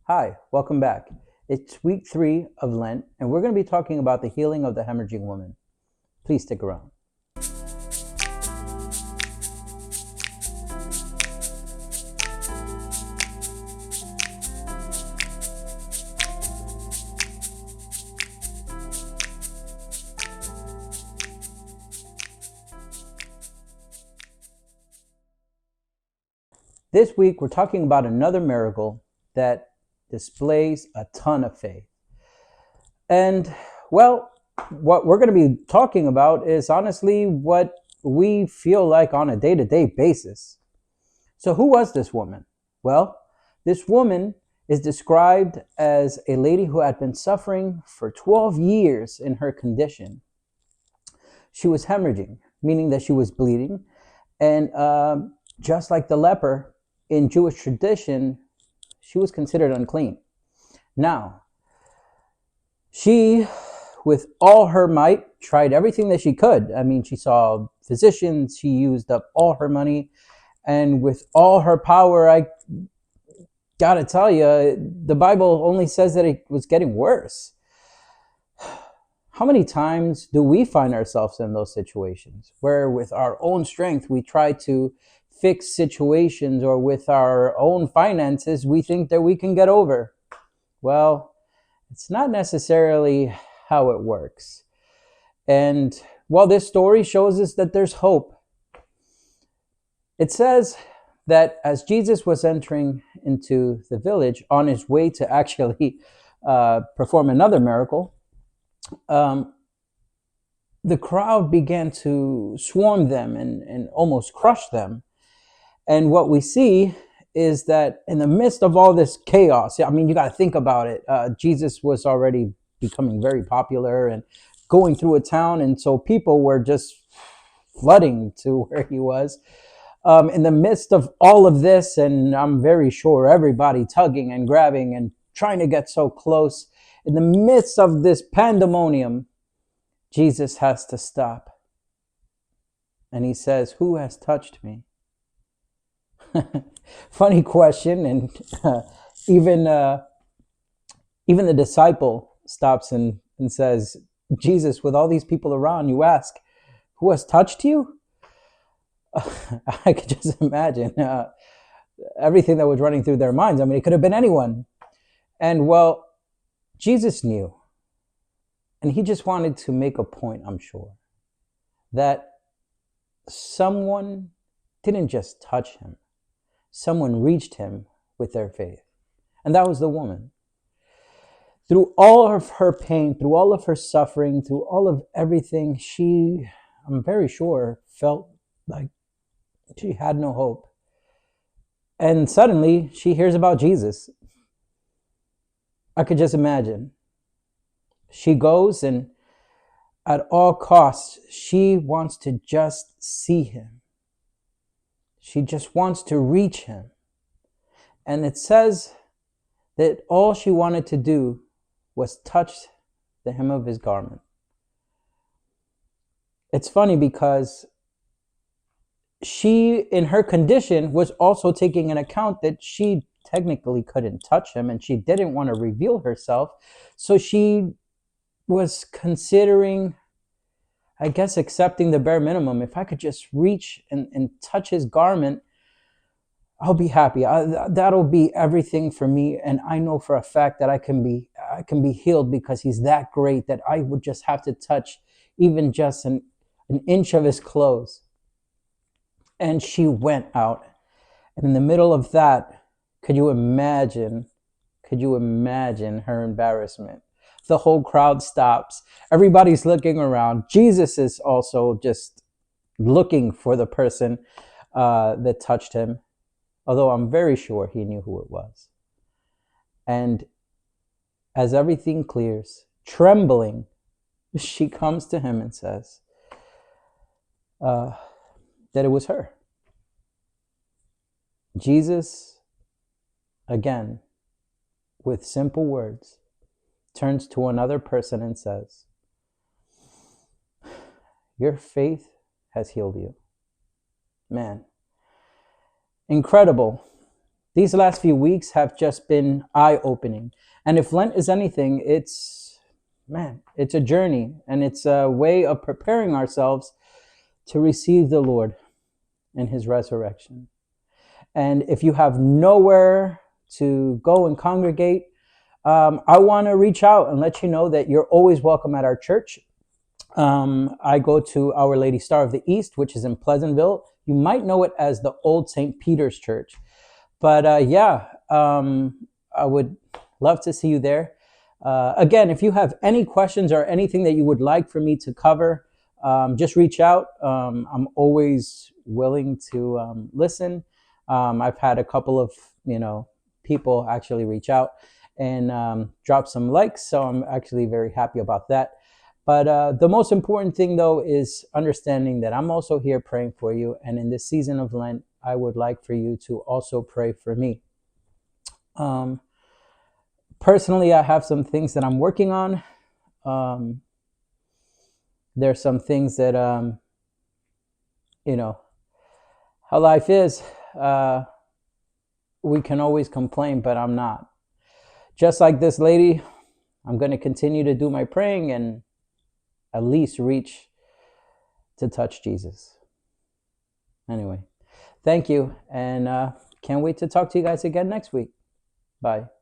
Hi, welcome back. It's week 3 of Lent, and we're going to be talking about the healing of the hemorrhaging woman. Please stick around. This week, we're talking about another miracle that displays a ton of faith. And, well, what we're going to be talking about is honestly what we feel like on a day to day basis. So, who was this woman? Well, this woman is described as a lady who had been suffering for 12 years in her condition. She was hemorrhaging, meaning that she was bleeding. And just like the leper in Jewish tradition, she was considered unclean. Now, she, with all her might, tried everything that she could. I mean, she saw physicians, she used up all her money, and with all her power, I gotta tell you, the Bible only says that it was getting worse. How many times do we find ourselves in those situations where, with our own strength, we try to fix situations, or with our own finances, we think that we can get over? Well, it's not necessarily how it works. And while this story shows us that there's hope, it says that as Jesus was entering into the village on his way to actually perform another miracle, um, the crowd began to swarm them and almost crush them. And what we see is that in the midst of all this chaos, I mean, you got to think about it. Jesus was already becoming very popular and going through a town. And so people were just flooding to where he was. In the midst of all of this, and I'm very sure everybody tugging and grabbing and trying to get so close, in the midst of this pandemonium, Jesus has to stop. And he says, "Who has touched me?" Funny question. And even even the disciple stops and says, "Jesus, with all these people around, you ask, who has touched you?" I could just imagine everything that was running through their minds. I mean, it could have been anyone. And well, Jesus knew. And he just wanted to make a point, I'm sure, that someone didn't just touch him, someone reached him with their faith. And that was the woman. Through all of her pain, through all of her suffering, through all of everything, she, I'm very sure, felt like she had no hope. And suddenly she hears about Jesus. I could just imagine. She goes, and at all costs, she wants to just see him. She just wants to reach him. And it says that all she wanted to do was touch the hem of his garment. It's funny because she, in her condition, was also taking an account that she technically couldn't touch him, and she didn't want to reveal herself. So she was considering, I guess, accepting the bare minimum. If I could just reach and touch his garment, I'll be happy. That'll be everything for me. And I know for a fact that I can be healed, because he's that great that I would just have to touch even just an inch of his clothes. And she went out. And in the middle of that, could you imagine her embarrassment? The whole crowd stops. Everybody's looking around. Jesus is also just looking for the person that touched him, although I'm very sure he knew who it was. And as everything clears, trembling, she comes to him and says that it was her. Jesus, again, with simple words, turns to another person and says, "Your faith has healed you." Man, incredible. these last few weeks have just been eye-opening. And if Lent is anything, it's a journey, and it's a way of preparing ourselves to receive the Lord in his resurrection. And if you have nowhere to go and congregate, I want to reach out and let you know that you're always welcome at our church. I go to Our Lady Star of the East, which is in Pleasantville. You might know it as the Old St. Peter's Church. But I would love to see you there. Again, if you have any questions or anything that you would like for me to cover, just reach out. I'm always willing to listen. I've had a couple of people actually reach out and drop some likes, so I'm actually very happy about that. But the most important thing, though, is understanding that I'm also here praying for you. And in this season of Lent, I would like for you to also pray for me. Personally, I have some things that I'm working on. There's some things that, how life is. We can always complain, but I'm not. Just like this lady, I'm going to continue to do my praying and at least reach to touch Jesus. Anyway, thank you, and can't wait to talk to you guys again next week. Bye.